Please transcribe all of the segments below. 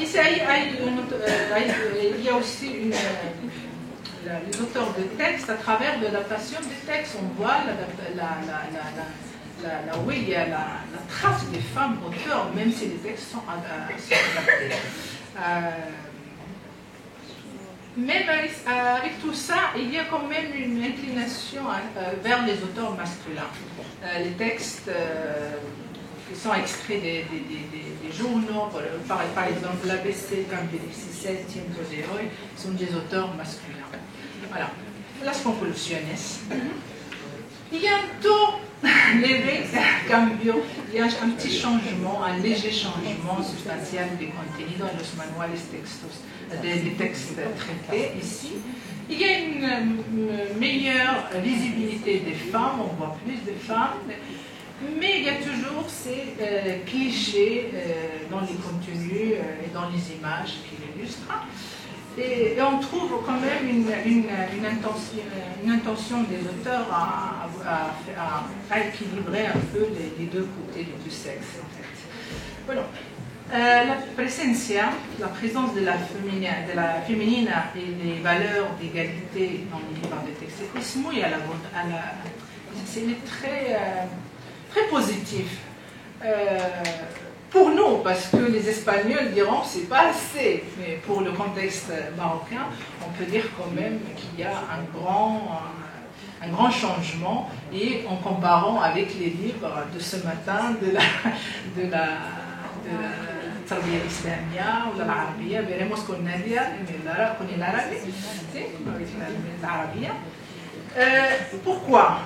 ici, il y a aussi les auteurs de textes à travers de l'adaptation des textes. On voit oui, il y a la trace des femmes auteurs, même si les textes sont adaptés. Même avec tout ça, il y a quand même une inclination vers les auteurs masculins. Les textes qui sont extraits des journaux, par exemple l'ABC, Campbell, Tiempo de Hoy, sont des auteurs masculins. Voilà. Las conclusiones. Bientôt, il y a un petit changement, un léger changement substantiel des contenus dans les manuels textos, des textes traités ici. Il y a une meilleure visibilité des femmes, on voit plus de femmes, mais il y a toujours ces clichés dans les contenus et dans les images qui l'illustrent. Et on trouve quand même une intention des auteurs à équilibrer un peu les deux côtés du sexe. En fait. Voilà. La présence de la féminine et les valeurs d'égalité dans les livres de texte, c'est très positif. Pour nous, parce que les Espagnols diront que c'est pas assez, mais pour le contexte marocain, on peut dire quand même qu'il y a un grand changement, et en comparant avec les livres de ce matin de la Tarbiyya Islamia ou de l'Arabia, veremos con Nadia, con el árabe, avec l'Arabia. Pourquoi?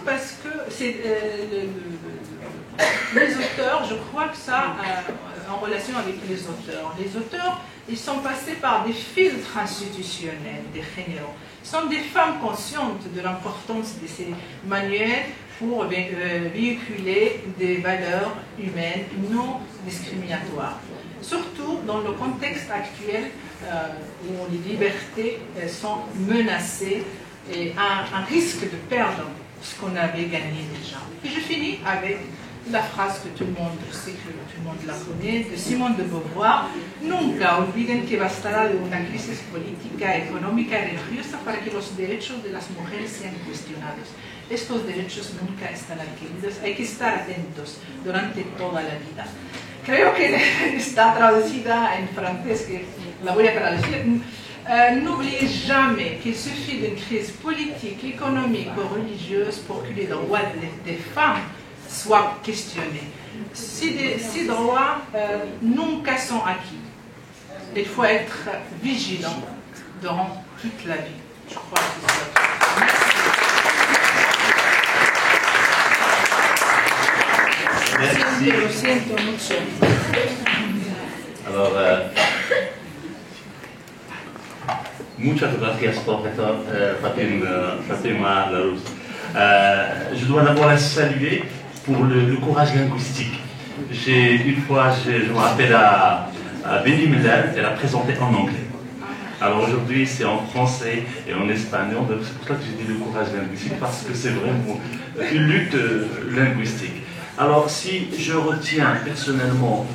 Parce que c'est les auteurs, je crois que ça, en relation avec les auteurs, ils sont passés par des filtres institutionnels, des généraux. Ce sont des femmes conscientes de l'importance de ces manuels pour véhiculer des valeurs humaines non discriminatoires. Surtout dans le contexte actuel où les libertés sont menacées et un risque de perdre ce qu'on avait gagné déjà. Et je finis avec la phrase que tout le monde sait, que tout le monde la connaît, de Simone de Beauvoir: Nunca olviden que bastará de una crisis política, económica y religiosa para que los derechos de las mujeres sean cuestionados. Estos derechos nunca están adquiridos, hay que estar atentos durante toda la vida. Creo que está traducida en francés, que la voy a traducir. N'oubliez jamais qu'il suffit d'une crise politique, économique ou religieuse pour que les droits des femmes soient questionnés. Ces droits nunca sont acquis. Il faut être vigilant durant toute la vie. Je crois que c'est ça. Merci. Lo siento mucho. Alors, muchas gracias professeur Fatima Larousse. Je dois d'abord la saluer pour le courage linguistique. Une fois, je me rappelle à Manuel, elle a présenté en anglais. Alors aujourd'hui, c'est en français et en espagnol, donc c'est pour ça que j'ai dit le courage linguistique, parce que c'est vraiment une lutte linguistique. Alors, si je retiens personnellement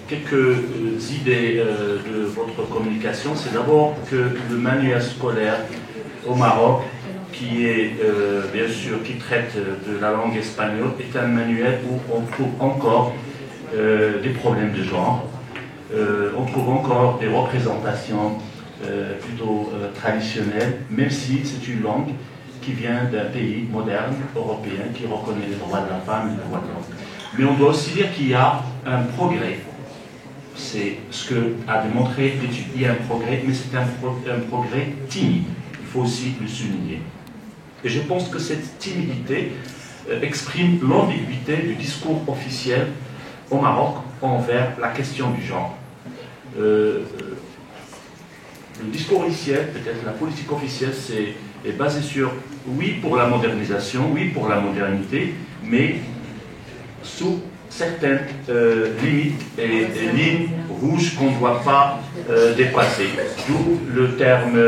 quelques idées de votre communication, c'est d'abord que le manuel scolaire au Maroc, qui est bien sûr, qui traite de la langue espagnole, est un manuel où on trouve encore des problèmes de genre, on trouve encore des représentations plutôt traditionnelles, même si c'est une langue qui vient d'un pays moderne, européen, qui reconnaît les droits de la femme et les droits de l'homme. Mais on doit aussi dire qu'il y a un progrès. C'est ce que a démontré l'étude. Il y a un progrès, mais c'est un progrès timide. Il faut aussi le souligner. Et je pense que cette timidité exprime l'ambiguïté du discours officiel au Maroc envers la question du genre. Le discours officiel, peut-être la politique officielle, est basée sur oui pour la modernisation, oui pour la modernité, mais sous certaines limites et lignes rouges qu'on ne doit pas dépasser. D'où le terme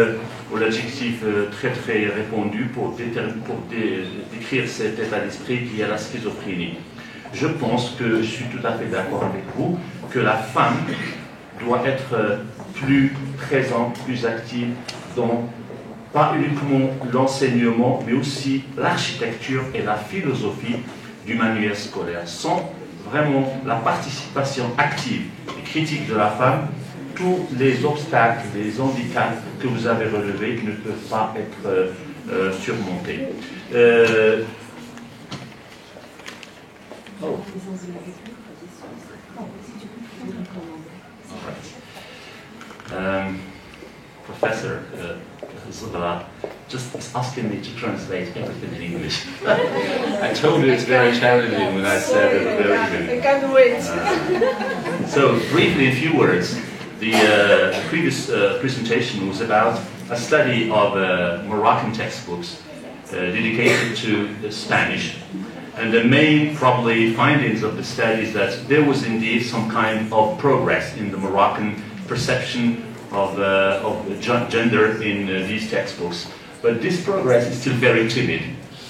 ou l'adjectif très très répandu pour décrire cet état d'esprit qui est la schizophrénie. je pense que je suis tout à fait d'accord avec vous, que la femme doit être plus présente, plus active dans pas uniquement l'enseignement, mais aussi l'architecture et la philosophie du manuel scolaire. Sans vraiment la participation active et critique de la femme, tous les obstacles, les handicaps que vous avez relevés ne peuvent pas être surmontés. Oh. Professor Zubala just asking me to translate everything in English. I told you it's very challenging when I said it at the very beginning. I can't wait. So, briefly, a few words. The previous presentation was about a study of Moroccan textbooks dedicated to Spanish. And the main, probably, findings of the study is that there was indeed some kind of progress in the Moroccan perception of gender in these textbooks. But this progress is still very timid.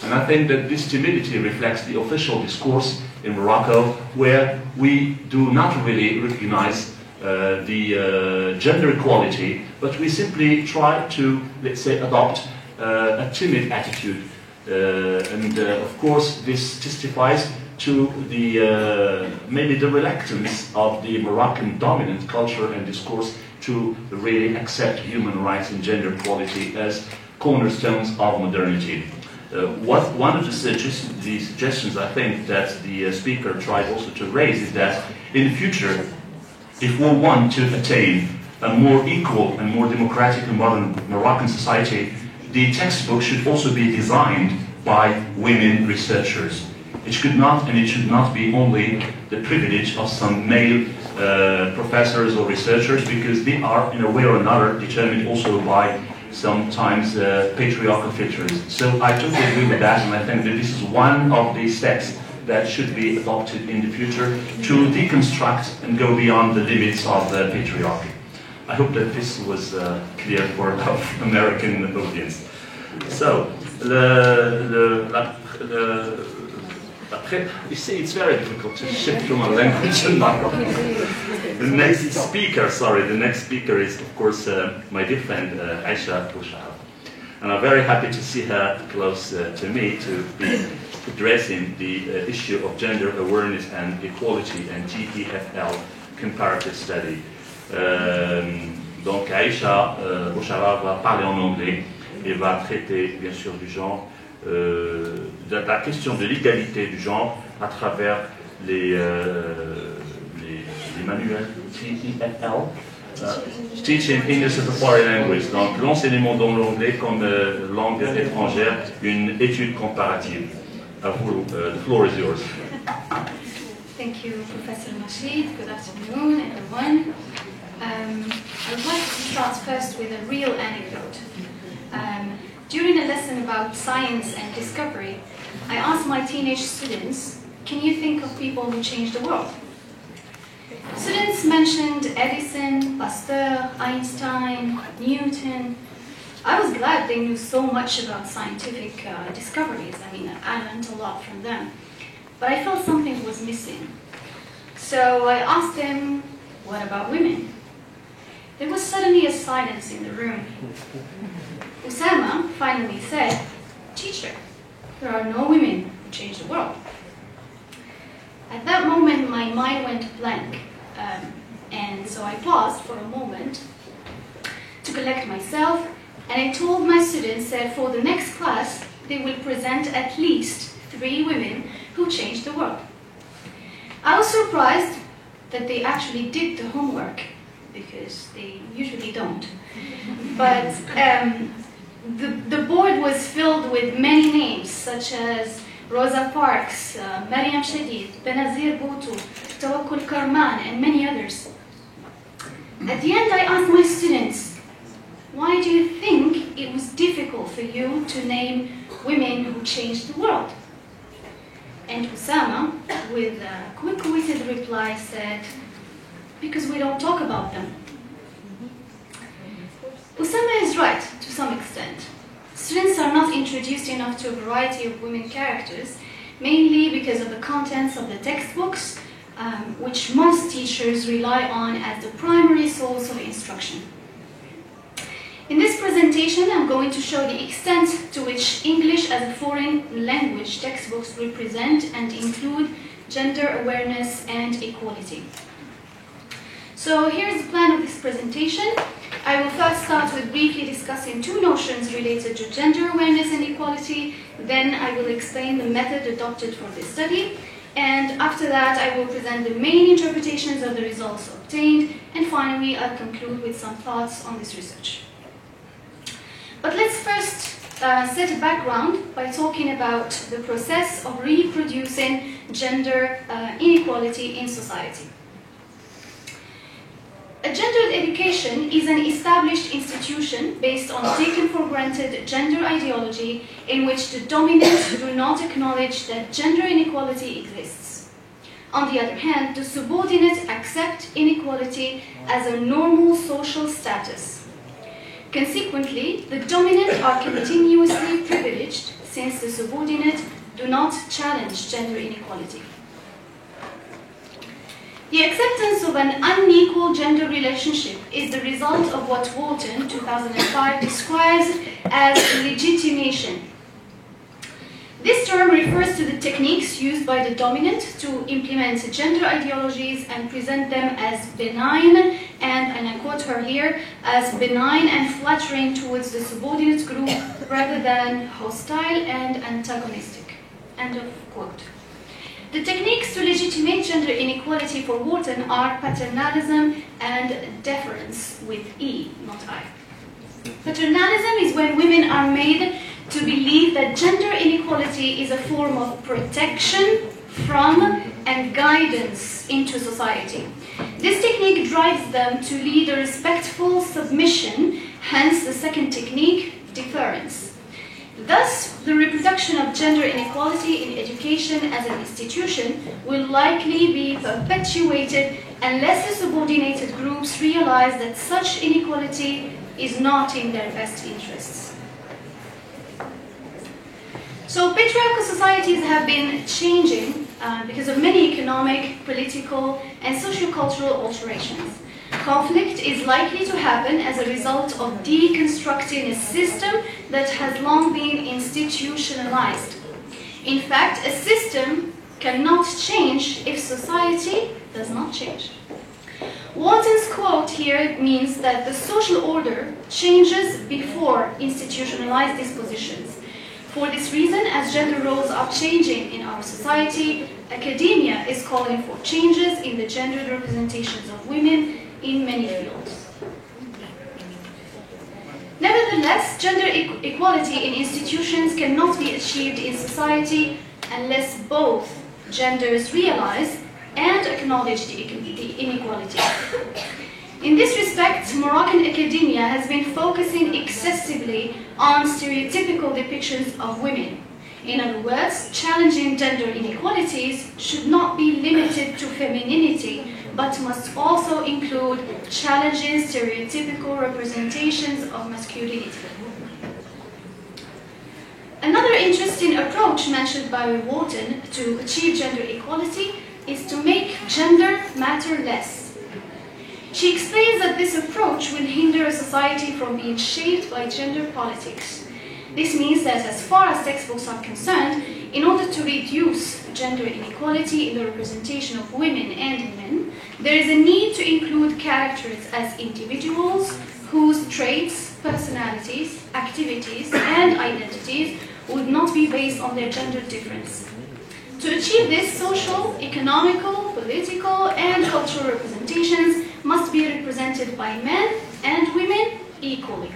And I think that this timidity reflects the official discourse in Morocco, where we do not really recognize the gender equality, but we simply try to, let's say, adopt a timid attitude. Of course, this testifies to the maybe the reluctance of the Moroccan dominant culture and discourse to really accept human rights and gender equality as cornerstones of modernity. One of the suggestions I think that the speaker tried also to raise is that in the future, if we want to attain a more equal and more democratic and modern Moroccan society, the textbook should also be designed by women researchers. It should not be only the privilege of some male professors or researchers, because they are, in a way or another, determined also by sometimes patriarchal filters. So I totally agree with that, and I think that this is one of the steps that should be adopted in the future to deconstruct and go beyond the limits of the patriarchy. I hope that this was clear for our American audience. So, you see, it's very difficult to shift from a language to another. The next speaker is, of course, my dear friend, Aisha Bouchard. And I'm very happy to see her close to me to be addressing the issue of gender awareness and equality and TEFL comparative study. Donc Aisha Bouchard va parler en anglais et va traiter bien sûr du genre, de la question de l'égalité du genre à travers les manuels TEFL. Teaching English as a foreign language, donc l'enseignement dans l'anglais comme langue étrangère, une étude comparative. À vous, the floor is yours. Thank you, Professor Nasheed. Good afternoon, everyone. I would like to start first with a real anecdote. During a lesson about science and discovery, I asked my teenage students, can you think of people who changed the world? Students mentioned Edison, Pasteur, Einstein, Newton. I was glad they knew so much about scientific discoveries. I mean, I learned a lot from them. But I felt something was missing. So I asked them, what about women? There was suddenly a silence in the room. Usama finally said, teacher, there are no women who change the world. At that moment, my mind went blank. And so I paused for a moment to collect myself, and I told my students that for the next class, they will present at least 3 women who changed the world. I was surprised that they actually did the homework, because they usually don't. But the board was filled with many names, such as Rosa Parks, Mariam Shadid, Benazir Bhutto, Tawakkul Karman, and many others. At the end, I asked my students, why do you think it was difficult for you to name women who changed the world? And Usama, with a quick-witted reply, said, because we don't talk about them. Usama is right, to some extent. Students are not introduced enough to a variety of women characters mainly because of the contents of the textbooks, which most teachers rely on as the primary source of instruction. In this presentation, I'm going to show the extent to which English as a foreign language textbooks represent and include gender awareness and equality. So here's the plan of this presentation. I will first start with briefly discussing two notions related to gender awareness and equality. Then I will explain the method adopted for this study. And after that, I will present the main interpretations of the results obtained. And finally, I'll conclude with some thoughts on this research. But let's first set a background by talking about the process of reproducing gender inequality in society. A gendered education is an established institution based on taken for granted gender ideology in which the dominant do not acknowledge that gender inequality exists. On the other hand, the subordinate accept inequality as a normal social status. Consequently, the dominant are continuously privileged since the subordinate do not challenge gender inequality. The acceptance of an unequal gender relationship is the result of what Walton, 2005, describes as legitimation. This term refers to the techniques used by the dominant to implement gender ideologies and present them as benign, and I quote her here, as benign and flattering towards the subordinate group rather than hostile and antagonistic. End of quote. The techniques to legitimate gender inequality for Walton are paternalism and deference with E, not I. Paternalism is when women are made to believe that gender inequality is a form of protection from and guidance into society. This technique drives them to lead a respectful submission, hence the second technique, deference. Thus, the reproduction of gender inequality in education as an institution will likely be perpetuated unless the subordinated groups realize that such inequality is not in their best interests. So patriarchal societies have been changing because of many economic, political, and socio-cultural alterations. Conflict is likely to happen as a result of deconstructing a system that has long been institutionalized. In fact, a system cannot change if society does not change. Walton's quote here means that the social order changes before institutionalized dispositions. For this reason, as gender roles are changing in our society, academia is calling for changes in the gendered representations of women in many fields. Nevertheless, gender equality in institutions cannot be achieved in society unless both genders realize and acknowledge the inequality. In this respect, Moroccan academia has been focusing excessively on stereotypical depictions of women. In other words, challenging gender inequalities should not be limited to femininity, but must also include challenging stereotypical representations of masculinity. Another interesting approach mentioned by Walton to achieve gender equality is to make gender matter less. She explains that this approach will hinder a society from being shaped by gender politics. This means that as far as textbooks are concerned, in order to reduce gender inequality in the representation of women and men, there is a need to include characters as individuals whose traits, personalities, activities, and identities would not be based on their gender difference. To achieve this, social, economical, political, and cultural representations must be represented by men and women equally.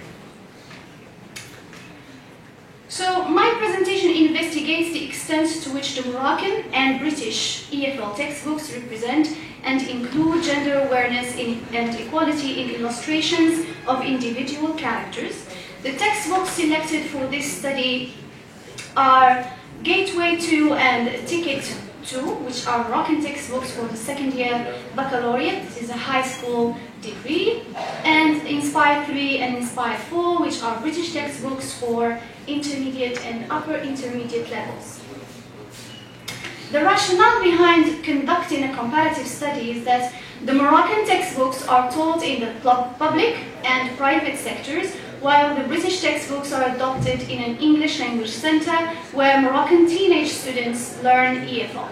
So my presentation investigates the extent to which the Moroccan and British EFL textbooks represent and include gender awareness and equality in illustrations of individual characters. The textbooks selected for this study are Gateway 2 and Ticket 2, which are Moroccan textbooks for the second year baccalaureate. This is a high school degree. And Inspire 3 and Inspire 4, which are British textbooks for intermediate and upper intermediate levels. The rationale behind conducting a comparative study is that the Moroccan textbooks are taught in the public and private sectors, while the British textbooks are adopted in an English language center where Moroccan teenage students learn EFL.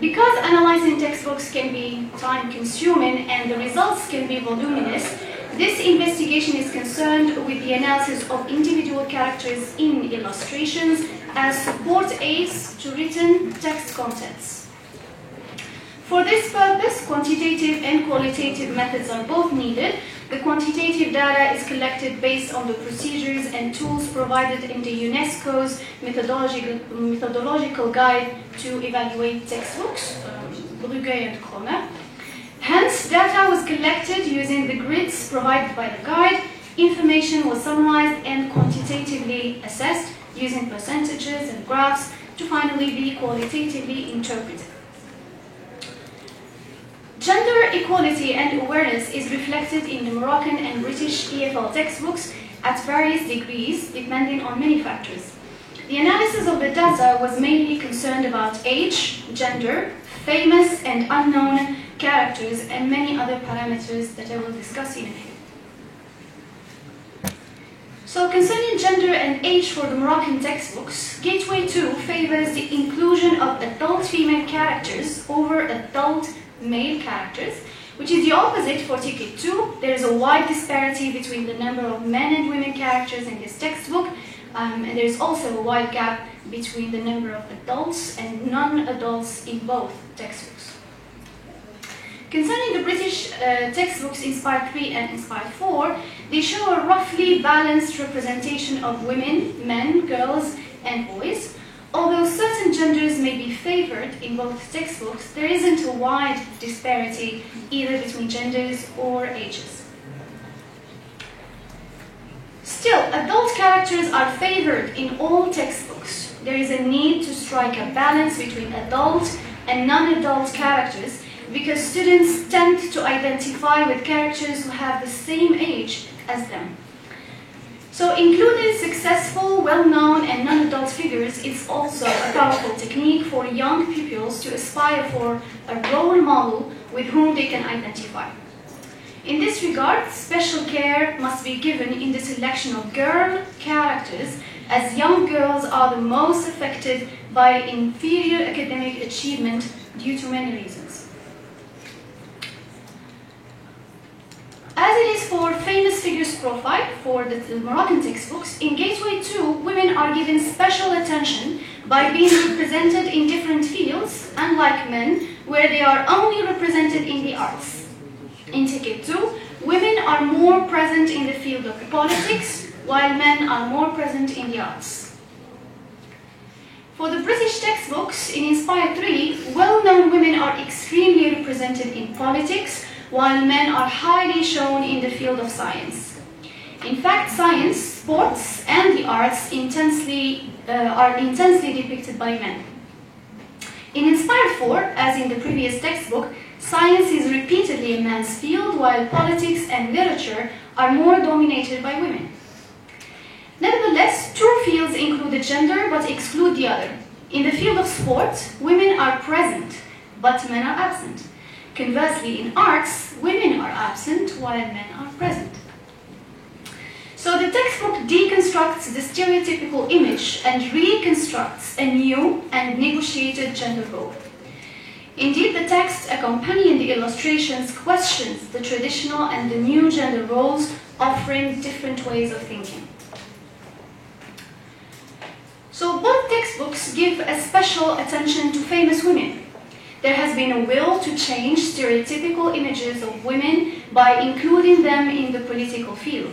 Because analyzing textbooks can be time-consuming and the results can be voluminous, this investigation is concerned with the analysis of individual characters in illustrations as support aids to written text contents. For this purpose, quantitative and qualitative methods are both needed. The quantitative data is collected based on the procedures and tools provided in the UNESCO's methodological guide to evaluate textbooks, Brugge and Kromme. Hence, data was collected using the grids provided by the guide. Information was summarized and quantitatively assessed using percentages and graphs to finally be qualitatively interpreted. Gender equality and awareness is reflected in the Moroccan and British EFL textbooks at various degrees, depending on many factors. The analysis of the data was mainly concerned about age, gender, famous and unknown characters, and many other parameters that I will discuss in a few. So concerning gender and age for the Moroccan textbooks, Gateway 2 favors the inclusion of adult female characters over adult male characters, which is the opposite for Ticket 2. There is a wide disparity between the number of men and women characters in this textbook, and there is also a wide gap between the number of adults and non-adults in both textbooks. Concerning the British textbooks Inspired 3 and Inspired 4, they show a roughly balanced representation of women, men, girls, and boys. Although certain genders may be favored in both textbooks, there isn't a wide disparity either between genders or ages. Still, adult characters are favored in all textbooks. There is a need to strike a balance between adult and non-adult characters because students tend to identify with characters who have the same age as them. So including successful, well-known and non-adult figures is also a powerful technique for young pupils to aspire for a role model with whom they can identify. In this regard, special care must be given in the selection of girl characters, as young girls are the most affected by inferior academic achievement due to many reasons. As it is for famous figures profile for the Moroccan textbooks, in Gateway 2, women are given special attention by being represented in different fields, unlike men, where they are only represented in the arts. In Ticket 2, women are more present in the field of politics, while men are more present in the arts. For the British textbooks, in Inspired 3, well-known women are extremely represented in politics, while men are highly shown in the field of science. In fact, science, sports, and the arts are intensely depicted by men. In Inspired 4, as in the previous textbook, science is repeatedly a man's field, while politics and literature are more dominated by women. Nevertheless, two fields include the gender but exclude the other. In the field of sport, women are present, but men are absent. Conversely, in arts, women are absent while men are present. So the textbook deconstructs the stereotypical image and reconstructs a new and negotiated gender role. Indeed, the text accompanying the illustrations questions the traditional and the new gender roles, offering different ways of thinking. So both textbooks give a special attention to famous women. There has been a will to change stereotypical images of women by including them in the political field.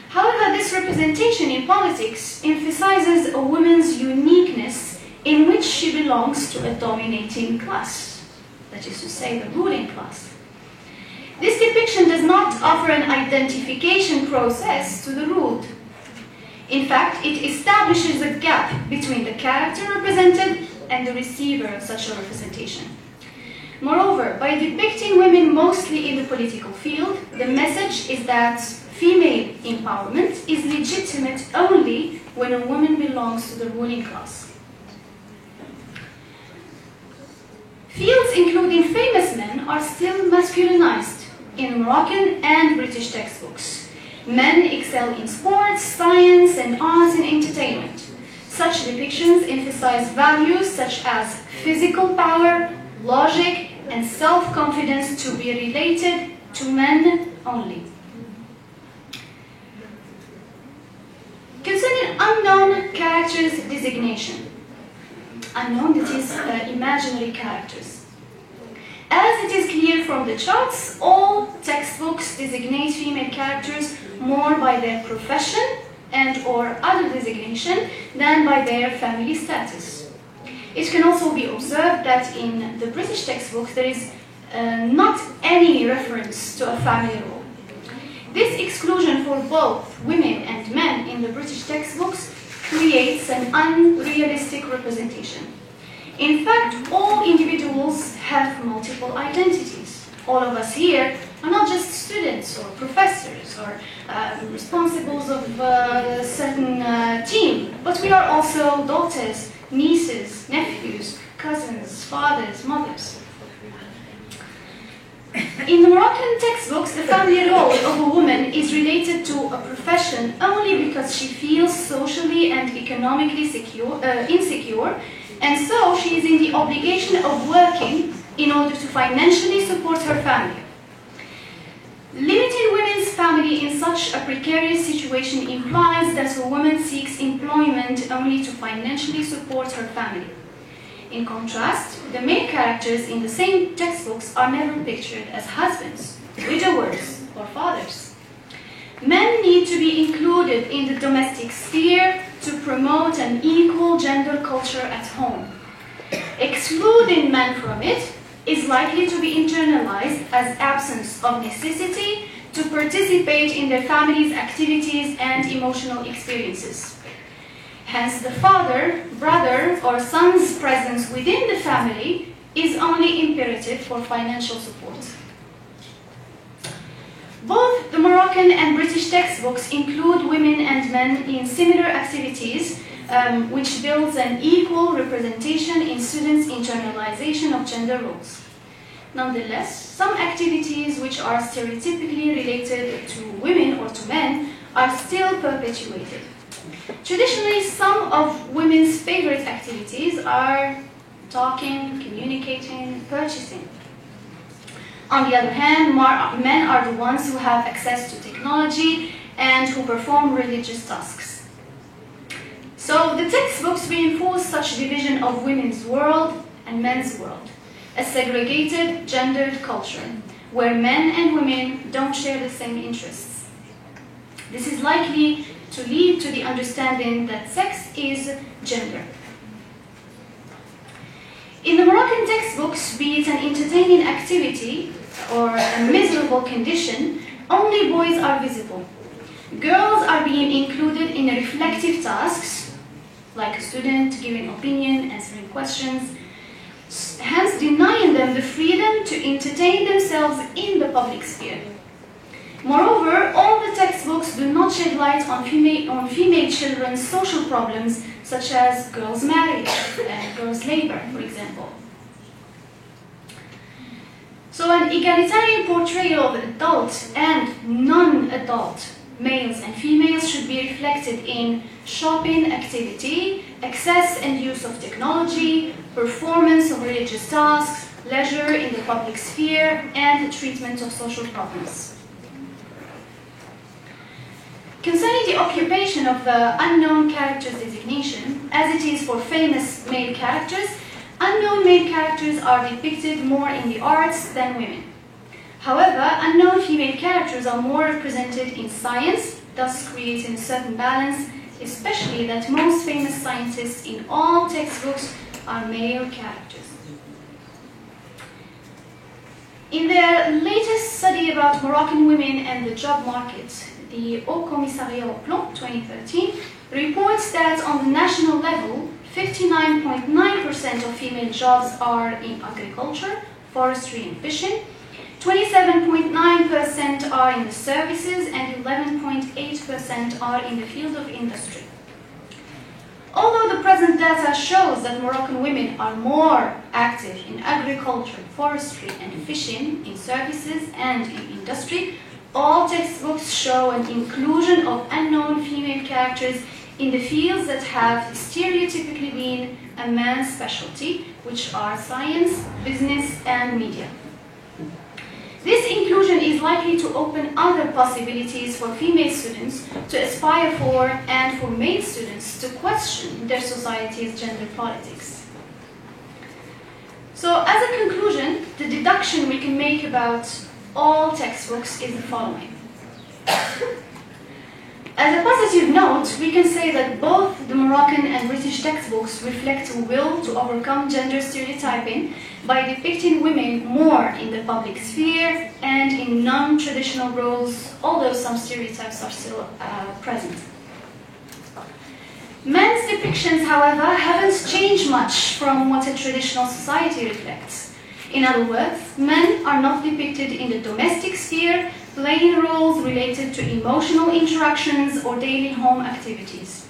However, this representation in politics emphasizes a woman's uniqueness in which she belongs to a dominating class, that is to say, the ruling class. This depiction does not offer an identification process to the ruled. In fact, it establishes a gap between the character represented and the receiver of such a representation. Moreover, by depicting women mostly in the political field, the message is that female empowerment is legitimate only when a woman belongs to the ruling class. Fields including famous men are still masculinized in Moroccan and British textbooks. Men excel in sports, science, and arts and entertainment. Such depictions emphasize values such as physical power, logic, and self-confidence to be related to men only. Concerning unknown characters designation. Unknown, that is imaginary characters. As it is clear from the charts, all textbooks designate female characters more by their profession and or other designation than by their family status. It can also be observed that in the British textbooks there is not any reference to a family role. This exclusion for both women and men in the British textbooks creates an unrealistic representation. In fact, all individuals have multiple identities. All of us here are not just students or professors or responsibles of a certain team, but we are also daughters, nieces, nephews, cousins, fathers, mothers. In the Moroccan textbooks, the family role of a woman is related to a profession only because she feels socially and economically insecure, and so she is in the obligation of working in order to financially support her family. Limiting women's family in such a precarious situation implies that a woman seeks employment only to financially support her family. In contrast, the male characters in the same textbooks are never pictured as husbands, widowers, or fathers. Men need to be included in the domestic sphere to promote an equal gender culture at home. Excluding men from it is likely to be internalized as absence of necessity to participate in their family's activities and emotional experiences. Hence, the father, brother, or son's presence within the family is only imperative for financial support. Both the Moroccan and British textbooks include women and men in similar activities, which builds an equal representation in students' internalization of gender roles. Nonetheless, some activities which are stereotypically related to women or to men are still perpetuated. Traditionally, some of women's favorite activities are talking, communicating, purchasing. On the other hand, men are the ones who have access to technology and who perform religious tasks. So the textbooks reinforce such division of women's world and men's world, a segregated, gendered culture, where men and women don't share the same interests. This is likely to lead to the understanding that sex is gender. In the Moroccan textbooks, be it an entertaining activity or a miserable condition, only boys are visible. Girls are being included in reflective tasks, like a student giving opinion, answering questions, hence denying them the freedom to entertain themselves in the public sphere. Moreover, all the textbooks do not shed light on female children's social problems, such as girls' marriage and girls' labor, for example. So an egalitarian portrayal of adult and non-adult males and females should be reflected in shopping activity, access and use of technology, performance of religious tasks, leisure in the public sphere, and treatment of social problems. Concerning the occupation of the unknown characters designation, as it is for famous male characters, unknown male characters are depicted more in the arts than women. However, unknown female characters are more represented in science, thus creating a certain balance, especially that most famous scientists in all textbooks are male characters. In their latest study about Moroccan women and the job market, the Haut Commissariat au Plan 2013 reports that on the national level, 59.9% of female jobs are in agriculture, forestry and fishing, 27.9% are in the services, and 11.8% are in the field of industry. Although the present data shows that Moroccan women are more active in agriculture, forestry, and fishing, in services and in industry, all textbooks show an inclusion of unknown female characters in the fields that have stereotypically been a man's specialty, which are science, business, and media. This inclusion is likely to open other possibilities for female students to aspire for and for male students to question their society's gender politics. So, as a conclusion, the deduction we can make about all textbooks is the following. As a positive note, we can say that both the Moroccan and British textbooks reflect a will to overcome gender stereotyping by depicting women more in the public sphere and in non-traditional roles, although some stereotypes are still present. Men's depictions, however, haven't changed much from what a traditional society reflects. In other words, men are not depicted in the domestic sphere, playing roles related to emotional interactions or daily home activities.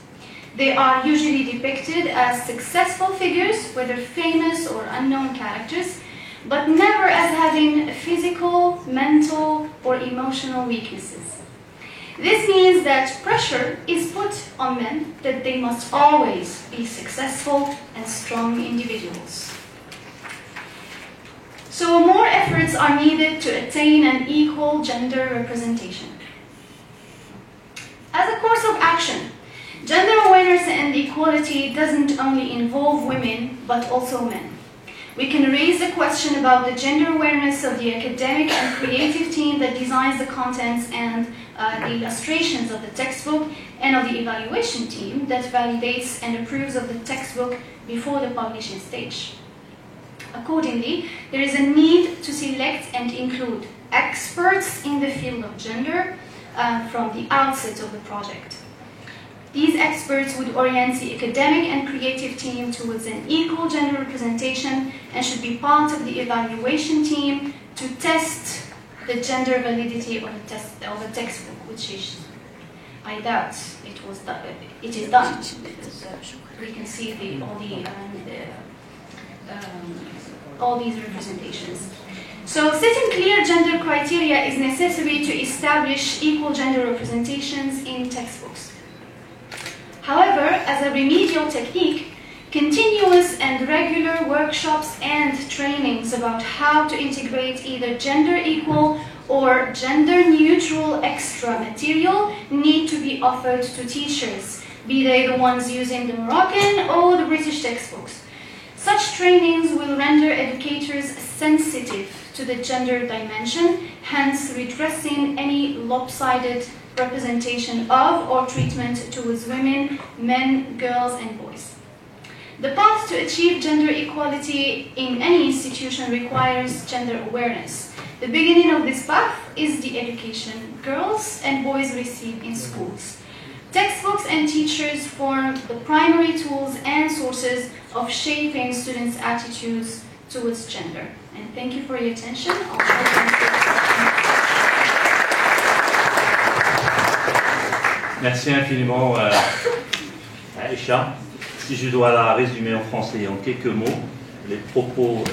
They are usually depicted as successful figures, whether famous or unknown characters, but never as having physical, mental, or emotional weaknesses. This means that pressure is put on men that they must always be successful and strong individuals. So more efforts are needed to attain an equal gender representation. As a course of action, gender awareness and equality doesn't only involve women, but also men. We can raise the question about the gender awareness of the academic and creative team that designs the contents and the illustrations of the textbook, and of the evaluation team that validates and approves of the textbook before the publishing stage. Accordingly, there is a need to select and include experts in the field of gender from the outset of the project. These experts would orient the academic and creative team towards an equal gender representation and should be part of the evaluation team to test the gender validity of the textbook, which is, I doubt it is done, because we can see all these representations. So setting clear gender criteria is necessary to establish equal gender representations in textbooks. However, as a remedial technique, continuous and regular workshops and trainings about how to integrate either gender equal or gender neutral extra material need to be offered to teachers, be they the ones using the Moroccan or the British textbooks. Such trainings will render educators sensitive to the gender dimension, hence redressing any lopsided representation of or treatment towards women, men, girls, and boys. The path to achieve gender equality in any institution requires gender awareness. The beginning of this path is the education girls and boys receive in schools. Textbooks and teachers form the primary tools and sources of shaping students' attitudes towards gender. And thank you for your attention. I'll try to answer. Merci infiniment, Aïcha. Si je dois la résumer en français en quelques mots, les propos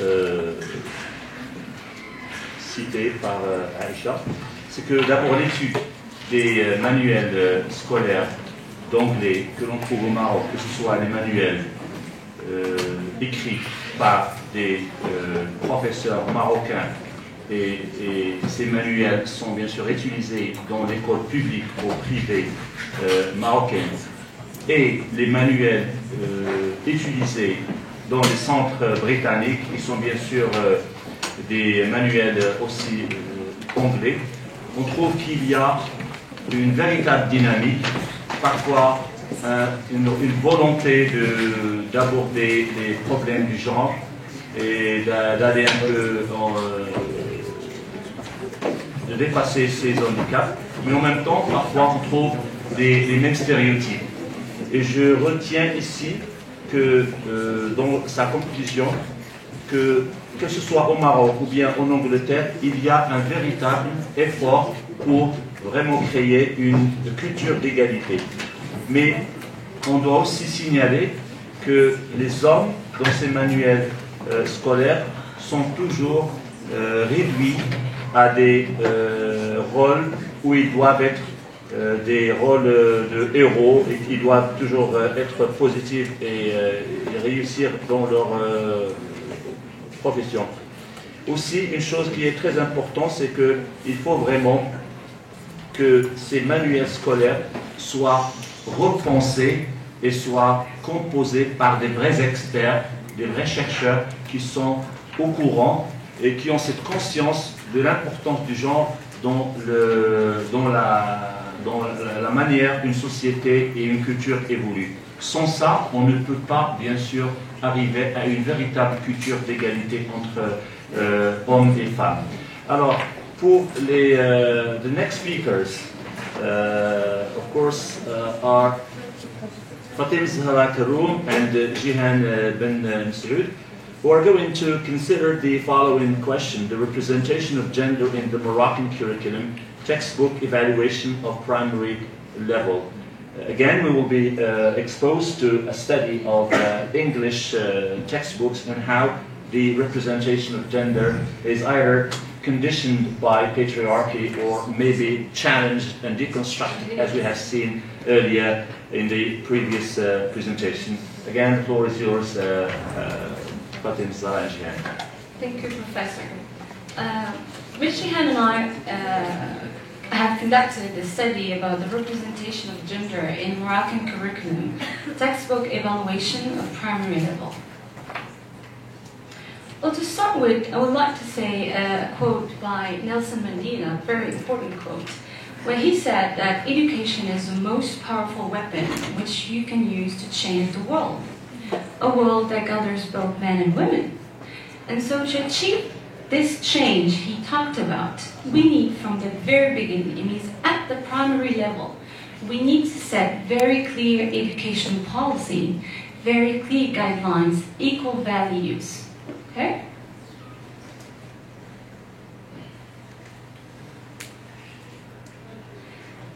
cités par Aïcha, c'est que d'abord l'étude des manuels scolaires d'anglais que l'on trouve au Maroc, que ce soit les manuels écrits par des professeurs marocains, et ces manuels sont bien sûr utilisés dans l'école publique ou privée marocaine, et les manuels utilisés dans les centres britanniques, qui sont bien sûr des manuels aussi anglais. On trouve qu'il y a une véritable dynamique, parfois une volonté d'aborder les problèmes du genre et d'aller un peu de dépasser ces handicaps, mais en même temps, parfois on trouve les mêmes stéréotypes. Et je retiens ici que dans sa conclusion, que ce soit au Maroc ou bien en Angleterre, il y a un véritable effort pour vraiment créer une culture d'égalité. Mais on doit aussi signaler que les hommes dans ces manuels scolaires sont toujours réduits à des rôles où ils doivent être des rôles de héros et qu'ils doivent toujours être positifs et réussir dans leur profession. Aussi, une chose qui est très importante, c'est qu'il faut vraiment que ces manuels scolaires soient repensés et soient composés par des vrais experts, des vrais chercheurs qui sont au courant et qui ont cette conscience de l'importance du genre dans la manière qu'une société et une culture évoluent. Sans ça, on ne peut pas, bien sûr, arriver à une véritable culture d'égalité entre hommes et femmes. Alors, pour the next speakers, of course, are Fatim Zahra Karoum and Jihan Ben Saud, who are going to consider the following question: the representation of gender in the Moroccan curriculum, textbook evaluation of primary level. Again, we will be exposed to a study of English textbooks and how the representation of gender is either conditioned by patriarchy or maybe challenged and deconstructed, as we have seen earlier in the previous presentation. Again, the floor is yours, Fatim Zahra and Jihan. Thank you, Professor. Rich Jihan and I have conducted a study about the representation of gender in Moroccan curriculum, textbook evaluation of primary level. Well, to start with, I would like to say a quote by Nelson Mandela, a very important quote, where he said that education is the most powerful weapon which you can use to change the world, a world that gathers both men and women. And so to achieve this change he talked about, we need from the very beginning, it means at the primary level, we need to set very clear education policy, very clear guidelines, equal values. Okay?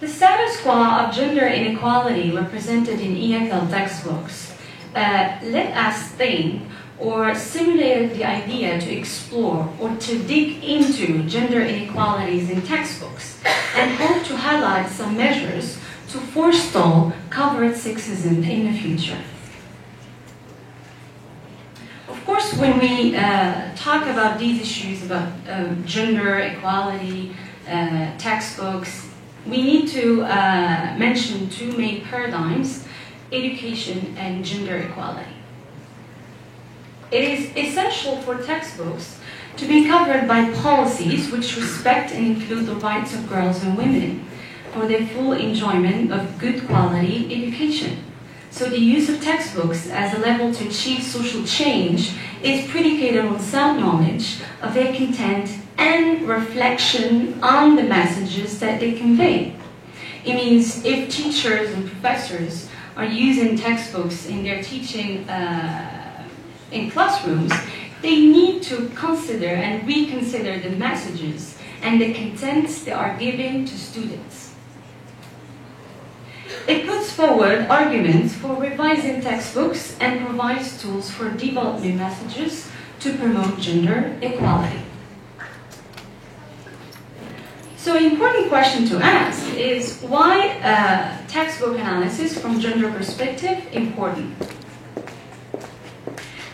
The status quo of gender inequality represented in EFL textbooks let us think or simulated the idea to explore or to dig into gender inequalities in textbooks and hope to highlight some measures to forestall covert sexism in the future. Of course, when we talk about these issues about gender equality, textbooks, we need to mention two main paradigms: education and gender equality. It is essential for textbooks to be covered by policies which respect and include the rights of girls and women for their full enjoyment of good quality education. So the use of textbooks as a level to achieve social change is predicated on sound knowledge of their content and reflection on the messages that they convey. It means if teachers and professors are using textbooks in their teaching in classrooms, they need to consider and reconsider the messages and the contents they are giving to students. It puts forward arguments for revising textbooks and provides tools for developing messages to promote gender equality. So an important question to ask is why textbook analysis from gender perspective important?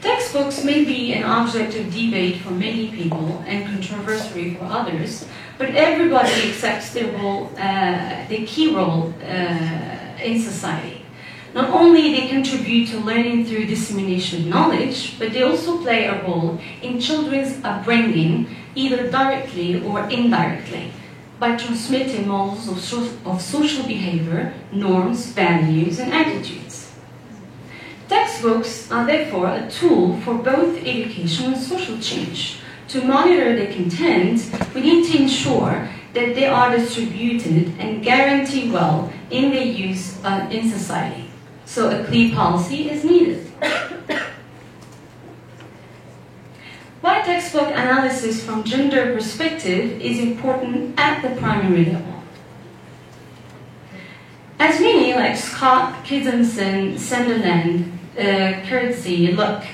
Textbooks may be an object of debate for many people and controversy for others, but everybody accepts their role, their key role in society. Not only they contribute to learning through dissemination of knowledge, but they also play a role in children's upbringing, either directly or indirectly, by transmitting models of social behavior, norms, values, and attitudes. Textbooks are therefore a tool for both education and social change. To monitor their content, we need to ensure that they are distributed and guaranteed well in their use in society. So a clear policy is needed. Why textbook analysis from gender perspective is important at the primary level? As many company like Scott, Kidsonson, Sunderland, Courtesy, Look,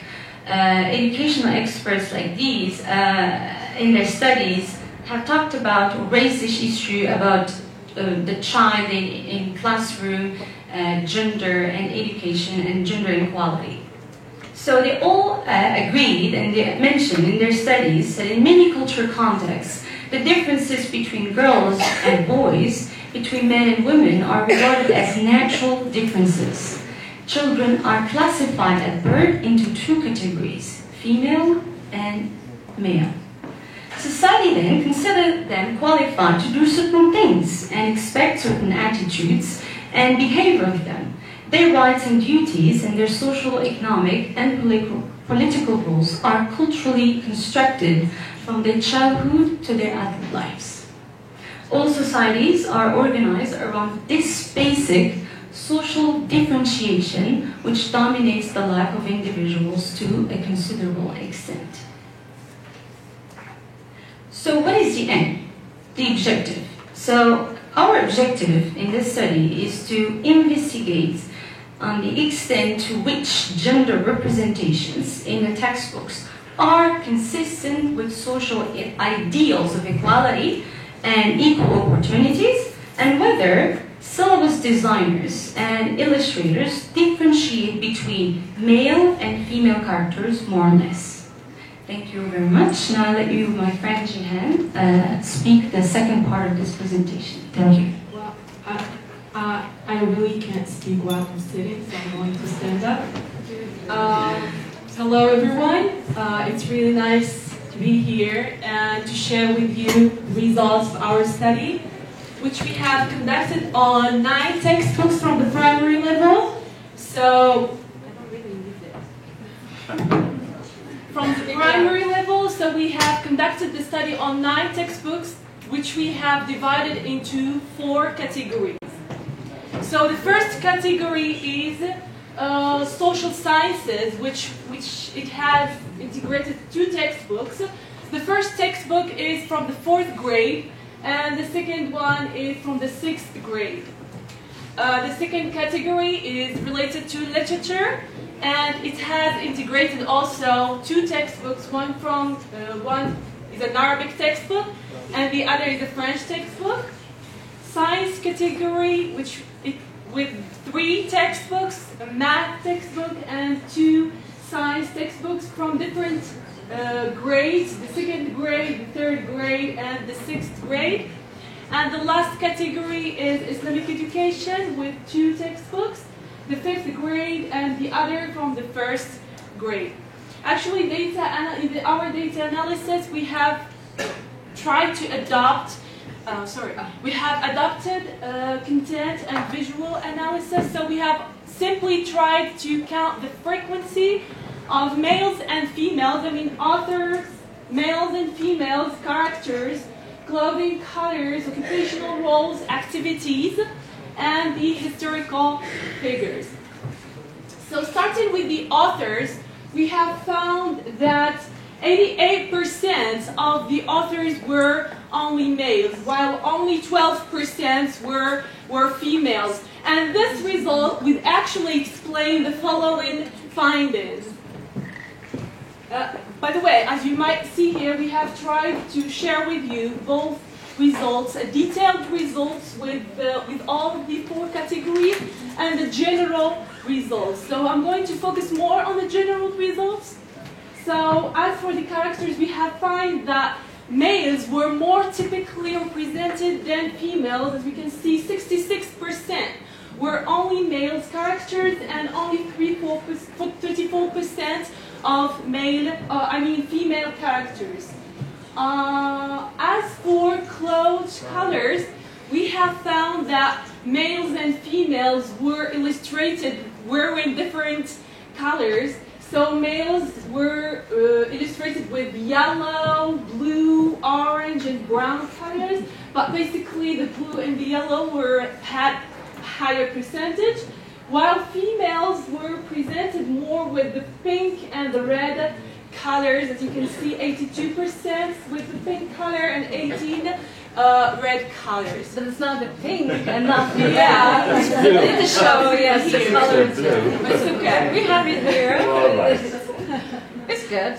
educational experts like these in their studies have talked about raise this issue about the child in classroom, gender and education and gender equality. So they all agreed and they mentioned in their studies that in many cultural contexts, the differences between girls and boys, between men and women, are regarded as natural differences. Children are classified at birth into two categories, female and male. Society then considers them qualified to do certain things and expect certain attitudes and behavior of them. Their rights and duties and their social, economic, and political roles are culturally constructed from their childhood to their adult lives. All societies are organized around this basic social differentiation, which dominates the life of individuals to a considerable extent. So what is the end? The objective. So our objective in this study is to investigate on the extent to which gender representations in the textbooks are consistent with social ideals of equality and equal opportunities, and whether syllabus designers and illustrators differentiate between male and female characters more or less. Thank you very much. Now I'll let you, my friend Jihan, speak the second part of this presentation. Thank you. Well, I really can't speak while I'm sitting, so I'm going to stand up. Hello everyone. It's really nice to be here and to share with you the results of our study, which we have conducted on 9 textbooks from the primary level. So, from the primary level, so we have conducted the study on 9 textbooks, which we have divided into 4 categories. So the first category is social sciences, which it has integrated 2 textbooks. The first textbook is from the 4th grade, and the second one is from the 6th grade. The second category is related to literature, and it has integrated also 2 textbooks. One is an Arabic textbook, and the other is a French textbook. Science category, with 3 textbooks, a math textbook and 2 science textbooks from different grades, the 2nd grade, the 3rd grade, and the 6th grade. And the last category is Islamic education with 2 textbooks, the 5th grade and the other from the 1st grade. Actually, in our data analysis, we have tried to adopt we have adopted content and visual analysis, so we have simply tried to count the frequency of males and females, authors, males and females, characters, clothing colors, occupational roles, activities, and the historical figures. So starting with the authors, we have found that 88% of the authors were only males, while only 12% were females. And this result would actually explain the following findings. By the way, as you might see here, we have tried to share with you both results, detailed results with all of the 4 categories and the general results. So I'm going to focus more on the general results. So as for the characters, we have found that males were more typically represented than females. As we can see, 66% were only males characters and only 34% of female characters. As for clothes colors, we have found that males and females were illustrated wearing different colors. So males were illustrated with yellow, blue, orange, and brown colors, but basically the blue and the yellow had higher percentage, while females were presented more with the pink and the red colors. As you can see, 82% with the pink color and 18% red colors. But it's not the pink and not the Yeah. need to show yes the colors. It's okay. We have it here. All right. It's good.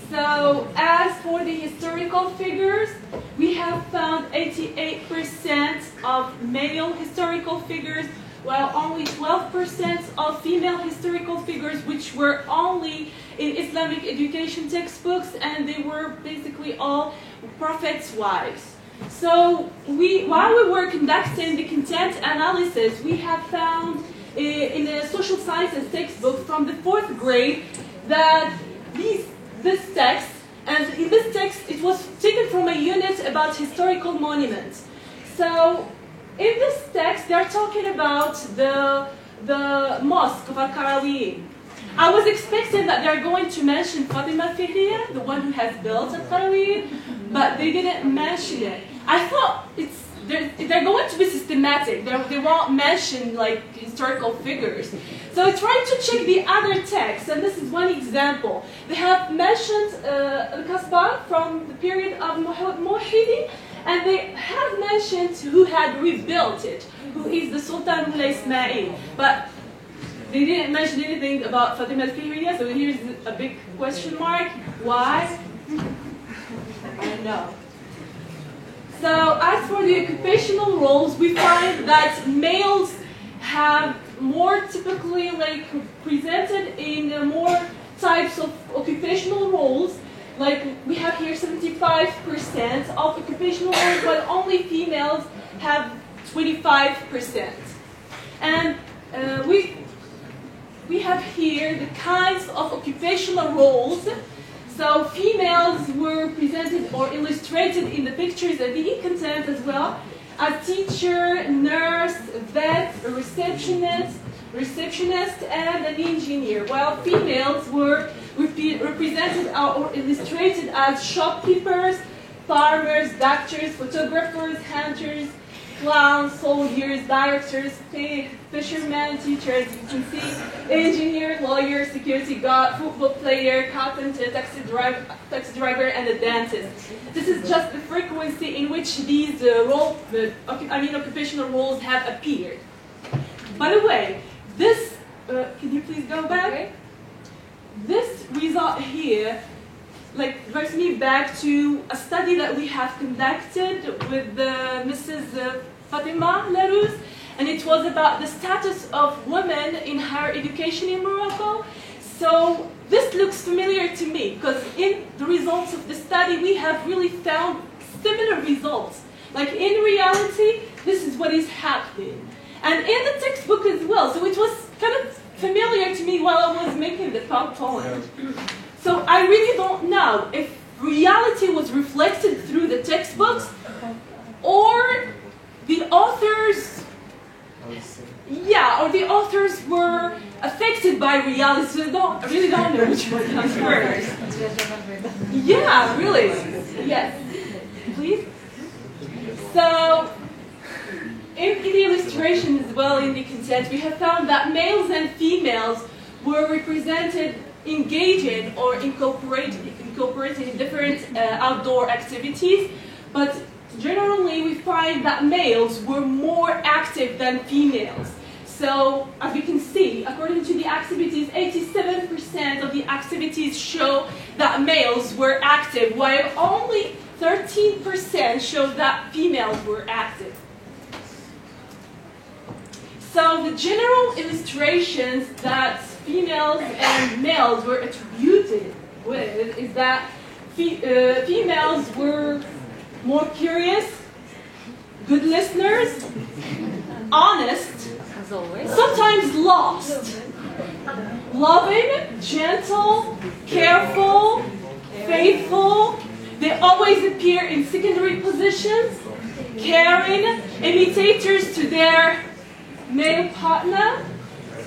So, as for the historical figures, we have found 88% of male historical figures, while only 12% of female historical figures, which were only in Islamic education textbooks, and they were basically all prophets' wives. So, while we were conducting the content analysis, we have found in a social sciences textbook from the 4th grade that this text, and in this text it was taken from a unit about historical monuments. So in this text they are talking about the mosque of Al-Qarawiyyin. I was expecting that they're going to mention Fatima Fihriya, the one who has built Al-Qarawiyyin, but they didn't mention it. I thought they're going to be systematic. They won't mention like historical figures. So I tried to check the other texts, and this is one example. They have mentioned Al-Kasbah from the period of Muwahhidi, and they have mentioned who had rebuilt it, who is the Sultan Mulay Ismail. But they didn't mention anything about Fatima al-Fihriya, so here's a big question mark. Why? I don't know. So as for the occupational roles, we find that males have more typically like presented in more types of occupational roles. Like we have here 75% of occupational roles, but only females have 25%. And we have here the kinds of occupational roles. So females were presented or illustrated in the pictures and the content as well as teacher, nurse, vet, a receptionist, and an engineer, while females were represented or illustrated as shopkeepers, farmers, doctors, photographers, hunters, clowns, soldiers, directors, fishermen, teachers, you can see, engineer, lawyer, security guard, football player, carpenter, taxi driver, and a dentist. This is just the frequency in which these occupational roles have appeared. By the way, this, can you please go back? Okay. This result here brings me back to a study that we have conducted with Mrs. Fatima Larouse, and it was about the status of women in higher education in Morocco. So this looks familiar to me, because in the results of the study we have really found similar results. Like in reality, this is what is happening. And in the textbook as well, so it was kind of familiar to me while I was making the PowerPoint. So I really don't know if reality was reflected through the textbooks or the authors, or the authors were affected by reality. So I really don't know which one comes first. Yeah, really. Yes. Please. So in the illustration as well in the content, we have found that males and females were represented engaging or incorporating in different outdoor activities, but generally we find that males were more active than females. So as we can see, according to the activities, 87% of the activities show that males were active, while only 13% show that females were active. So the general illustrations that females and males were attributed with is that females were more curious, good listeners, honest, as always, sometimes lost, loving, gentle, careful, faithful. They always appear in secondary positions, caring, imitators to their male partner,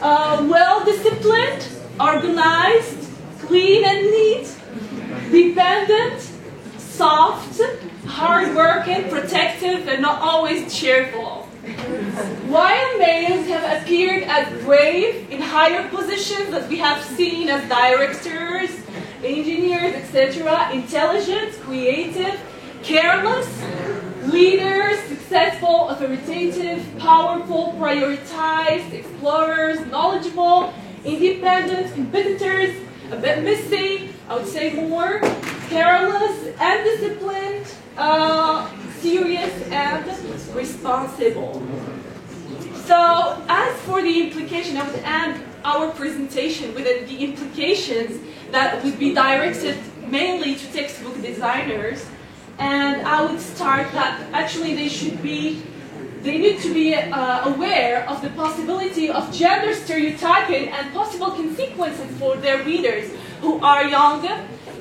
well-disciplined, organized, clean and neat, dependent, soft, hard-working, protective, and not always cheerful. While males have appeared as brave in higher positions, as we have seen as directors, engineers, etc., intelligent, creative, careless, leaders, successful, authoritative, powerful, prioritized, explorers, knowledgeable, independent, competitors, a bit messy, I would say more, careless, undisciplined, serious, and responsible. So, as for the implication, I would end our presentation with the implications that would be directed mainly to textbook designers. And I would start that actually they need to be aware of the possibility of gender stereotyping and possible consequences for their readers who are young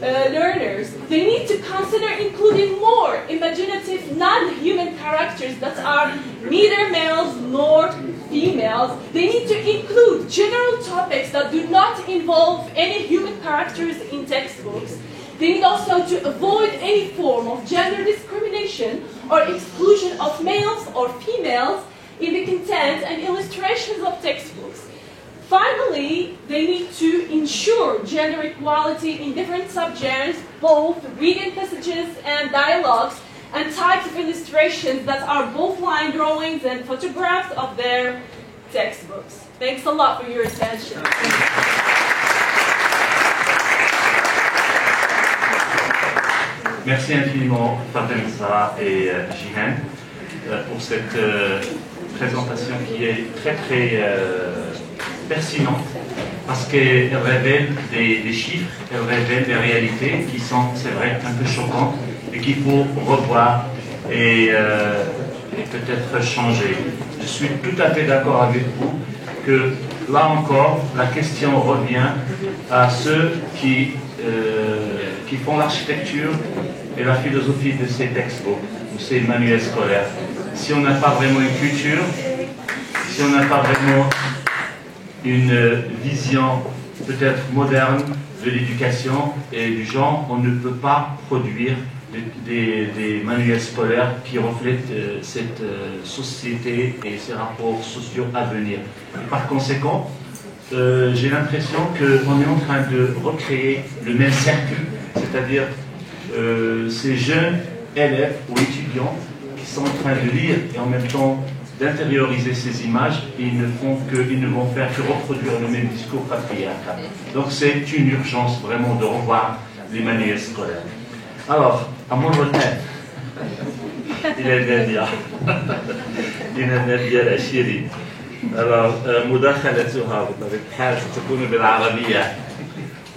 learners. They need to consider including more imaginative non-human characters that are neither males nor females. They need to include general topics that do not involve any human characters in textbooks. They need also to avoid any form of gender discrimination or exclusion of males or females in the content and illustrations of textbooks. Finally, they need to ensure gender equality in different subjects, both reading passages and dialogues, and types of illustrations that are both line drawings and photographs of their textbooks. Thanks a lot for your attention. Merci infiniment Fatima et Jihan pour cette présentation qui est très pertinente parce qu'elle révèle des chiffres, elle révèle des réalités qui sont, c'est vrai, un peu choquantes et qu'il faut revoir et peut-être changer. Je suis tout à fait d'accord avec vous que là encore, la question revient à ceux qui font l'architecture et la philosophie de ces textbooks, ou ces manuels scolaires. Si on n'a pas vraiment une culture, si on n'a pas vraiment une vision peut-être moderne de l'éducation et du genre, on ne peut pas produire des manuels scolaires qui reflètent cette société et ces rapports sociaux à venir. Et par conséquent, j'ai l'impression qu'on est en train de recréer le même cercle, c'est-à-dire ces jeunes élèves ou étudiants qui sont en train de lire et en même temps d'intérioriser ces images, et ils ne vont faire que reproduire le même discours patriarcal. Donc c'est une urgence vraiment de revoir les manuels scolaires. Alors, à mon retour, إلى النادية العشيري. مداخلتها بطبيعة الحال ستكون بالعربية،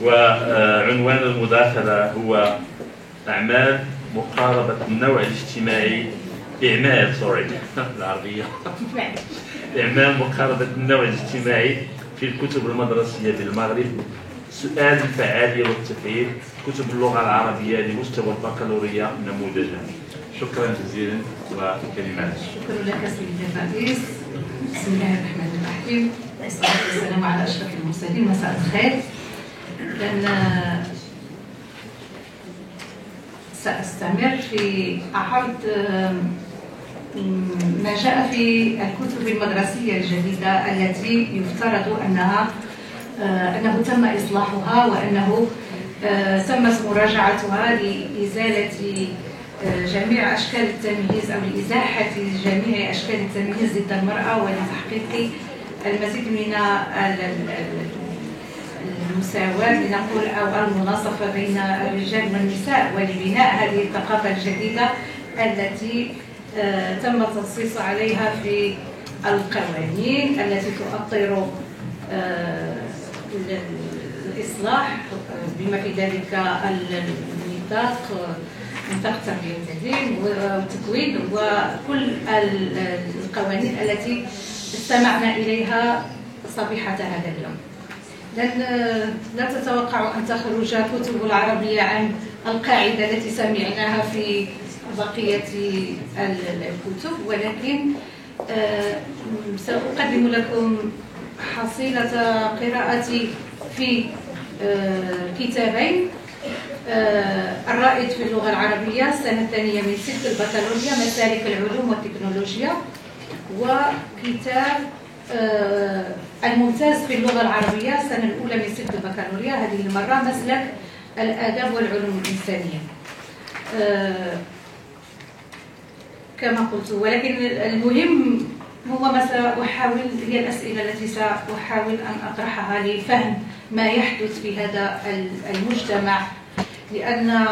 وعنوان المداخلة هو أعمال مقاربة النوع الاجتماعي بالعربية إعمال مقاربة النوع الاجتماعي في الكتب المدرسية بالمغرب، سؤال الفعالية والتفعيل كتب اللغة العربية لمستوى البكالوريا نموذجا. شكرا جزيلا وكلمات. شكرا لك سيدي الرئيس. بسم الله الرحمن الرحيم، والصلاة والسلام على أشرف المرسلين. مساء الخير. سأستمر في عرض ما جاء في الكتب المدرسية الجديدة التي يفترض أنه تم إصلاحها وأنه تمت مراجعتها لإزالة جميع أشكال التمييز أو لإزاحة جميع أشكال التمييز ضد المرأة ولتحقيق المزيد من المساواة لنقول أو المناصفة بين الرجال والنساء ولبناء هذه الثقافة الجديدة التي تم التنصيص عليها في القوانين التي تؤطر الإصلاح بما في ذلك نطاق التربية والتعليم والتكوين وكل القوانين التي استمعنا إليها صبيحة هذا اليوم. لا تتوقع أن تخرج كتب العربية عن القاعدة التي سمعناها في بقية الكتب، ولكن سأقدم لكم حصيلة قراءتي في كتابين. الرائد في اللغة العربية السنة الثانية من 6 البكالوريا مسالك العلوم والتكنولوجيا، وكتاب الممتاز في اللغة العربية السنة الأولى من 6 البكالوريا، هذه المرة مسلك الآداب والعلوم الإنسانية كما قلت. ولكن المهم هو ما سأحاول هي الأسئلة التي سأحاول أن أطرحها لفهم ما يحدث في هذا المجتمع، لأن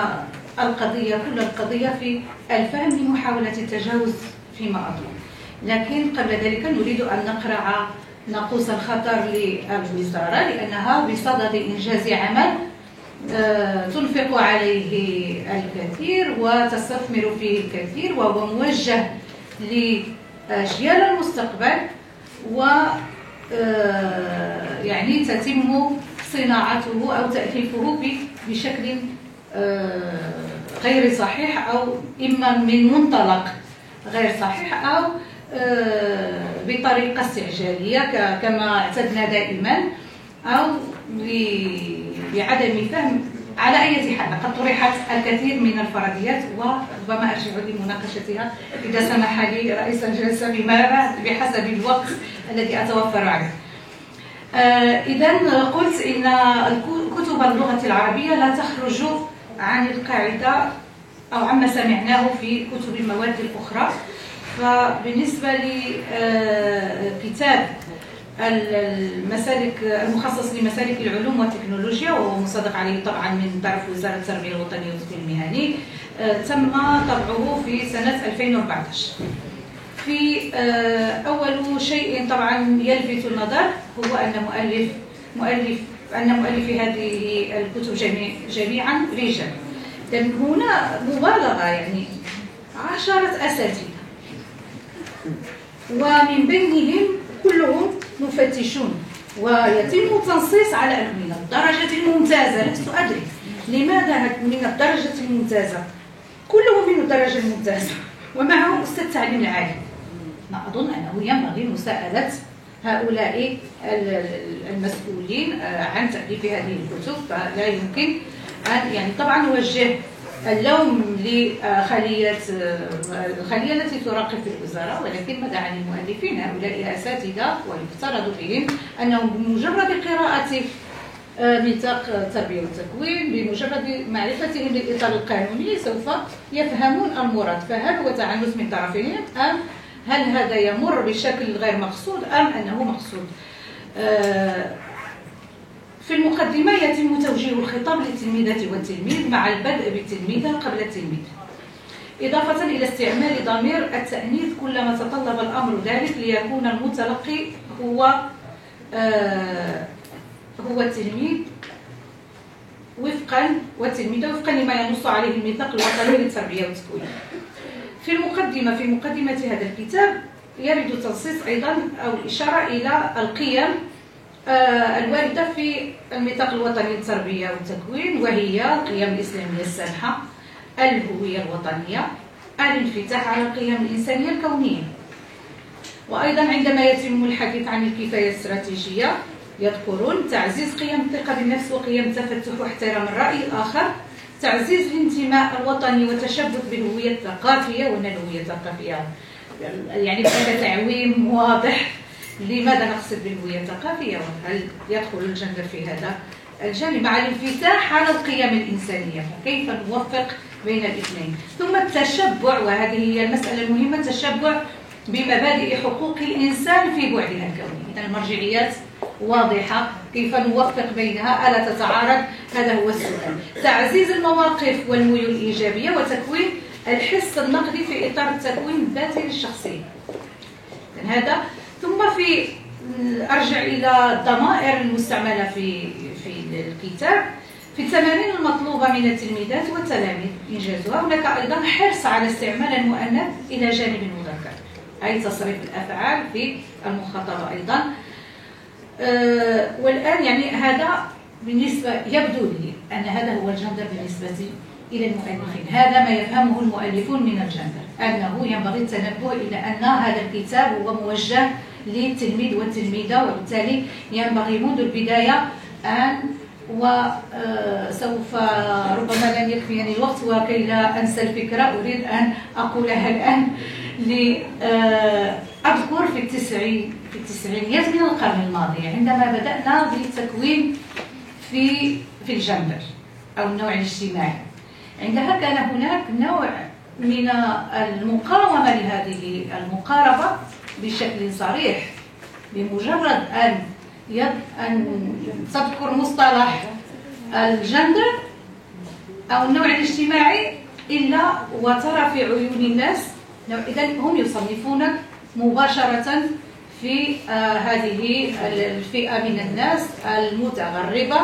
كل القضية في الفهم لمحاولة التجاوز فيما أظن. لكن قبل ذلك نريد أن نقرأ ناقوس الخطر للوزارة، لأنها بصدد إنجاز عمل تنفق عليه الكثير وتستثمر فيه الكثير، وهو موجه لأجيال المستقبل، و يعني تتم صناعته أو تأليفه بشكل غير صحيح، أو إما من منطلق غير صحيح أو بطريقة استعجالية كما اعتدنا دائما، أو بعدم فهم. على أي حال لقد طرحت الكثير من الفرضيات وربما أرجع لمناقشتها إذا سمح لي رئيس الجلسة بحسب الوقت الذي أتوفر عليه. إذا قلت إن كتب اللغة العربية لا تخرج عن القاعدة أو عما سمعناه في كتب المواد الأخرى. فبالنسبة لكتاب المسالك المخصص لمسالك العلوم والتكنولوجيا، وهو مصادق عليه طبعا من طرف وزارة التربية الوطنية والتكوين المهني، تم طبعه في سنة 2014. في أول شيء طبعا يلفت النظر هو أن مؤلفي هذه الكتب جميعا رجال. هنا مبالغة، يعني 10 أساتذة، ومن بينهم كلهم مفتشون، ويتم تنصيص على أنه من الدرجة الممتازة. لست أدري لماذا من الدرجة الممتازة، كلهم من الدرجة الممتازة ومعهم أستاذ تعليم العالي. ما أظن أنه ينبغي مساءلة هؤلاء المسؤولين عن تأليف هذه الكتب. فلا يمكن أن يعني طبعا نوجه اللوم لخلية التي تراقب في الوزارة، ولكن ماذا عن المؤلفين؟ هؤلاء أساتذة ويفترض بهم أنهم بمجرد قراءة ميثاق التربية والتكوين، بمجرد معرفتهم للإطار القانوني سوف يفهمون المراد. فهل هو تعنت من طرفهم، أم هل هذا يمر بشكل غير مقصود، أم أنه مقصود؟ في المقدمة يتم توجيه الخطاب للتلميذة والتلميذ مع البدء بالتلميذة قبل التلميذ، إضافة إلى استعمال ضمير التأنيث كلما تطلب الأمر ذلك، ليكون المتلقي هو التلميذ والتلميذة وفقا لما ينص عليه الميثاق الوطني للتربية والتكوين. في مقدمة هذا الكتاب يرد التنصيص أيضا أو الإشارة إلى القيم الواردة في الميثاق الوطني للتربية والتكوين، وهي القيم الإسلامية السامحة، الهوية الوطنية، الانفتاح على القيم الإنسانية الكونية. وأيضا عندما يتم الحديث عن الكفاية الاستراتيجية يذكرون تعزيز قيم الثقة بالنفس وقيم التفتح واحترام الرأي الآخر، تعزيز الانتماء الوطني والتشبث بالهوية الثقافية. وأن الهوية الثقافية يعني هذا تعويم واضح لماذا نقصد بالهوية الثقافية، وهل يدخل الجندر في هذا الجانب، مع الانفتاح على القيم الإنسانية. فكيف نوفق بين الاثنين؟ ثم التشبع، وهذه هي المسألة المهمة، التشبع بمبادئ حقوق الإنسان في بعدها الكوني. إذن المرجعيات واضحة، كيف نوفق بينها؟ ألا تتعارض؟ هذا هو السؤال. تعزيز المواقف والميول الإيجابية وتكوين الحس النقدي في إطار التكوين الذاتي للشخصية. هذا. ثم أرجع إلى الضمائر المستعملة في الكتاب. في التمارين المطلوبة من التلميذات والتلاميذ إنجازها، هناك أيضا حرص على استعمال المؤنث إلى جانب المذكر، أي تصريف الأفعال في المخاطبة أيضا. والآن يعني هذا بالنسبة يبدو لي أن هذا هو الجندر بالنسبة إلى المؤلفين. هذا ما يفهمه المؤلفون من الجندر، أنه ينبغي التنبه إلى أن هذا الكتاب هو موجه للتلميذ والتلميذة، وبالتالي ينبغي منذ البداية أن وسوف ربما لن يكفيني الوقت وكي لا أنسى الفكرة أريد أن أقولها الآن. أذكر في التسعينيات من القرن الماضي عندما بدأنا بالتكوين في الجندر، أو النوع الاجتماعي. عندها كان هناك نوع من المقاومة لهذه المقاربة بشكل صريح، بمجرد أن تذكر مصطلح الجندر أو النوع الاجتماعي إلا وترى في عيون الناس، إذن هم يصنفونك مباشرة في هذه الفئة من الناس المتغربة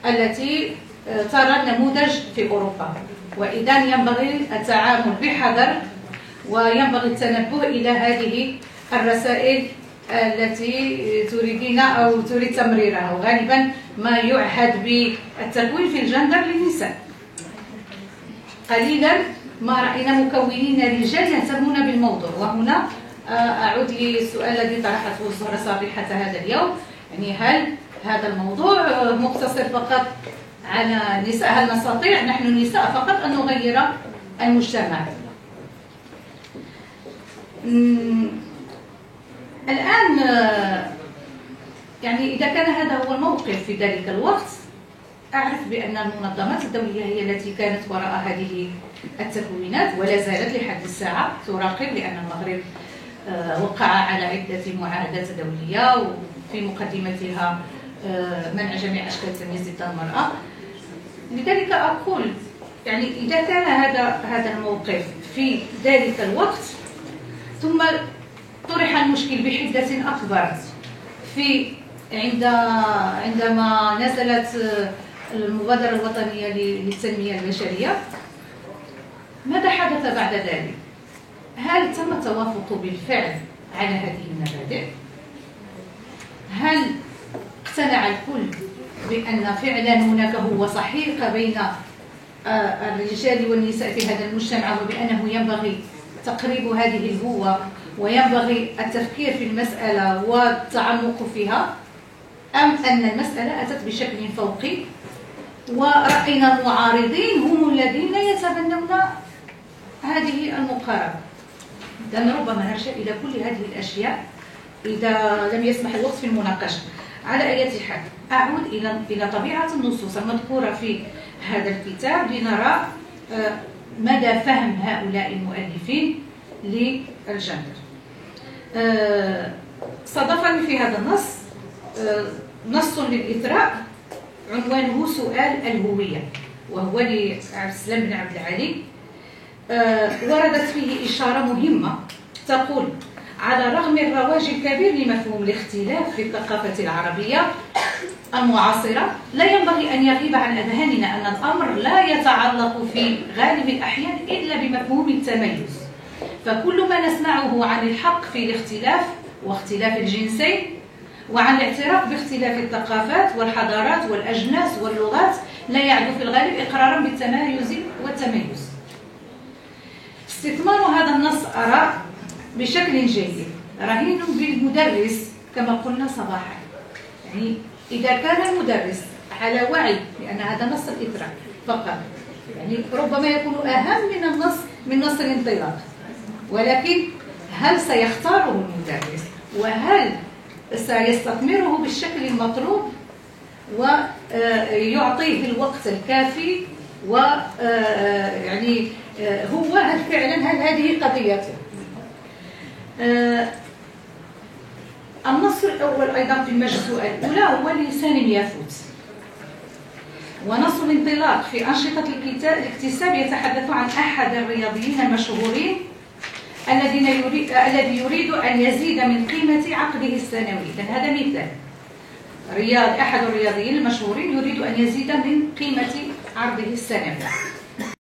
التي ترى النموذج في أوروبا. وإذن ينبغي التعامل بحذر، وينبغي التنبه إلى هذه الرسائل التي تريدين أو تريد تمريرها، وغالبا ما يعهد بالتكوين في الجندر للنساء. قليلا ما رأينا مكونين رجال يهتمون بالموضوع. وهنا أعود للسؤال الذي طرحته الزهرة صبيحة هذا اليوم، يعني هل هذا الموضوع مقتصر فقط على النساء؟ هل نستطيع نحن النساء فقط أن نغير المجتمع؟ الآن يعني إذا كان هذا هو الموقف في ذلك الوقت، أعرف بأن المنظمات الدولية هي التي كانت وراء هذه التكوينات، ولا زالت لحد الساعة تراقب، لأن المغرب وقع على عدة معاهدات دولية وفي مقدمتها منع جميع أشكال التمييز ضد المرأة. لذلك أقول يعني إذا كان هذا الموقف في ذلك الوقت، ثم طرح المشكل بحدة أكبر عندما نزلت المبادرة الوطنية للتنمية البشرية، ماذا حدث بعد ذلك؟ هل تم التوافق بالفعل على هذه المبادئ؟ هل اقتنع الكل بأن فعلا هناك هو صحيح بين الرجال والنساء في هذا المجتمع، وبأنه ينبغي تقريب هذه الهوة وينبغي التفكير في المسألة والتعمق فيها، أم أن المسألة أتت بشكل فوقي ورأينا المعارضين هم الذين يتبنون هذه المقاربة؟ لأن ربما نرجع إلى كل هذه الأشياء إذا لم يسمح الوقت في المناقشة. على أي حال أعود إلى طبيعة النصوص المذكورة في هذا الكتاب لنرى مدى فهم هؤلاء المؤلفين للجندر. صادفني في هذا النص نص للإثراء عنوانه سؤال الهوية، وهو لعبد السلام بن عبد العالي. وردت فيه إشارة مهمة تقول: على رغم الرواج الكبير لمفهوم الاختلاف في الثقافة العربية المعاصرة، لا ينبغي أن يغيب عن أذهاننا أن الأمر لا يتعلق في غالب الأحيان إلا بمفهوم التميز. فكل ما نسمعه عن الحق في الاختلاف واختلاف الجنسين، وعن الاعتراف باختلاف الثقافات والحضارات والأجناس واللغات، لا يعد في الغالب إقرارا بالتمايز والتميز. استثمار هذا النص أرى بشكل جيد رهين بالمدرس كما قلنا صباحا. يعني إذا كان المدرس على وعي بأن هذا نص الإثراء فقط، يعني ربما يكون أهم من نص الانطلاق، ولكن هل سيختاره المدرس؟ وهل سيستثمره بالشكل المطلوب ويعطيه الوقت الكافي؟ ويعني هو هل هذه قضيته؟ النص الأول أيضا في المجلسة الأولى هو لسان يافوت، ونص الانطلاق في أنشطة الاكتساب يتحدث عن أحد الرياضيين المشهورين الذي يريد أن يزيد من قيمة عقده السنوي. هذا مثال أحد الرياضيين المشهورين يريد أن يزيد من قيمة عرضه السنوي.